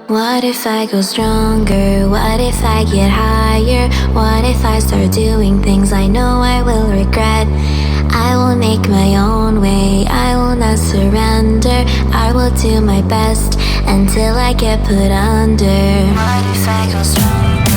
What if I go stronger? What if I get higher? What if I start doing things I know I will regret? I will make my own way, I will not surrender. I will do my best until I get put under. What if I go stronger?